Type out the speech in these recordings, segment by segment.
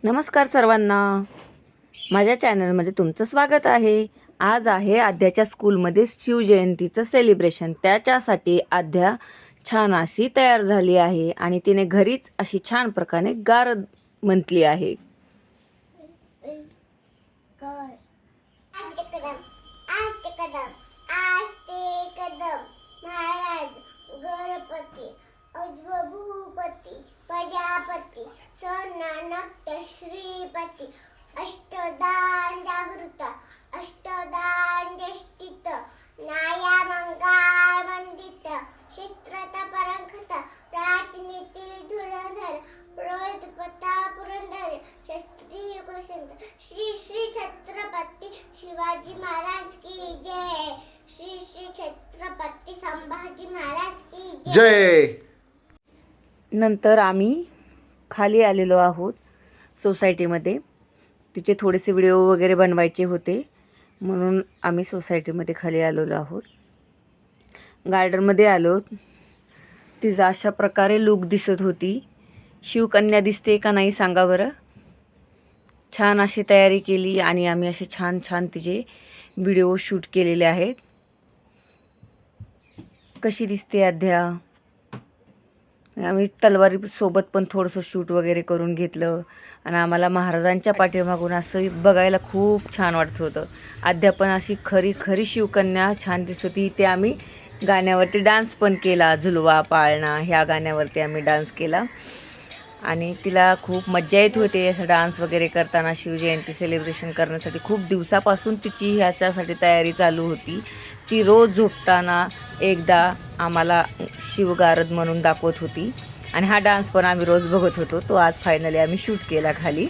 नमस्कार सर्वांना, माझ्या चॅनलमध्ये तुमचं स्वागत आहे। आज आहे आद्याच्या स्कूलमध्ये शिवजयंतीचं सेलिब्रेशन। त्याच्यासाठी आद्या छान अशी तयार झाली आहे आणि तिने घरीच अशी छान प्रकारे गारद म्हटली आहे। गणपती अज्वभूपती प्रजापती सन्नानक्य श्रीपती अष्टदान जागृत अष्टदान जष्टित नाया मंगल वंदित शिस्त्रत परंखत प्राचीनिती धुरंधर प्रोतपता पुरंदर शस्त्री कुलसंत श्री श्री छत्रपती शिवाजी महाराज की जय। श्री श्री छत्रपती संभाजी महाराज की जय। नंतर आम्ही खाली आलेलो आहोत सोसायटीमध्ये। तिचे थोडेसे व्हिडिओ वगैरे बनवायचे होते म्हणून आम्ही सोसायटीमध्ये खाली आलेलो आहोत। गार्डनमध्ये आलो। तिचा अशा प्रकारे लुक दिसत होती। शिवकन्या दिसते का नाही सांगा बरं। छान अशी तयारी केली आणि आम्ही असे छान छान तिचे व्हिडिओ शूट केलेले आहेत। कशी दिसते अध्या। आम्ही तलवारी सोबत पण थोडंसं शूट वगैरे करून घेतलं आणि आम्हाला महाराजांच्या पाठीमागून असं बघायला खूप छान वाटत होतं। अध्या पण अशी खरी खरी शिवकन्या छान दिसत होती। ते आम्ही गाण्यावरती डान्स पण केला। झुलवा पाळणा ह्या गाण्यावरती आम्ही डान्स केला आणि तिला खूप मज्जा येत होते असं डान्स वगैरे करताना। शिवजयंती सेलिब्रेशन करण्यासाठी खूप दिवसापासून तिची ह्याच्यासाठी तयारी चालू होती। ती रोज झोपताना एकदा आम्हाला शिवगारद म्हणून दाखवत होती आणि हा डान्स पण आम्ही रोज बघत होतो। तो आज फायनली आम्ही शूट केला खाली।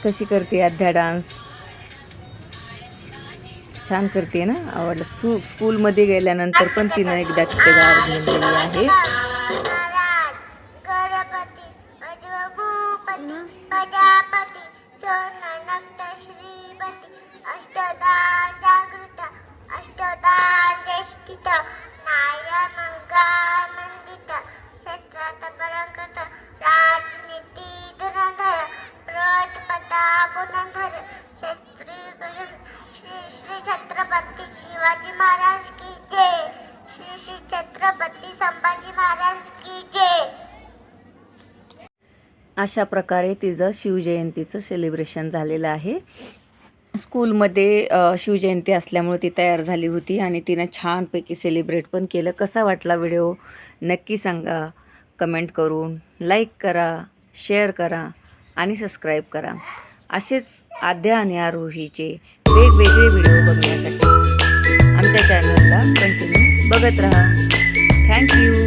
कशी करते अध्या डान्स, छान करते ना। आवडलं। स्कूलमध्ये गेल्यानंतर पण तिनं एकदा तिथे गारद म्हणलेली आहे। अष्टदान जागृत अष्टदान जष्टित नाया मंगल वंदित शस्त्रत परंखत राजनीती धुरंधर प्रोतपता पुरंदर शस्त्री श्री श्री छत्रपती शिवाजी महाराज की जय। श्री श्री छत्रपती संभाजी महाराज की जय। अशा प्रकारे तिचं शिवजयंतीचं सेलिब्रेशन झालेलं आहे। स्कूलमध्ये शिवजयंती असल्यामुळे ती तयार झाली होती आणि तिनं छानपैकी सेलिब्रेट पण केलं। कसा वाटला व्हिडिओ नक्की सांगा कमेंट करून। लाईक करा, शेअर करा आणि सबस्क्राईब करा। असेच आद्या आणि आरोहीचे वेगवेगळे व्हिडिओ बघण्यासाठी आमच्या चॅनलला कंटिन्यू बघत राहा। थँक्यू।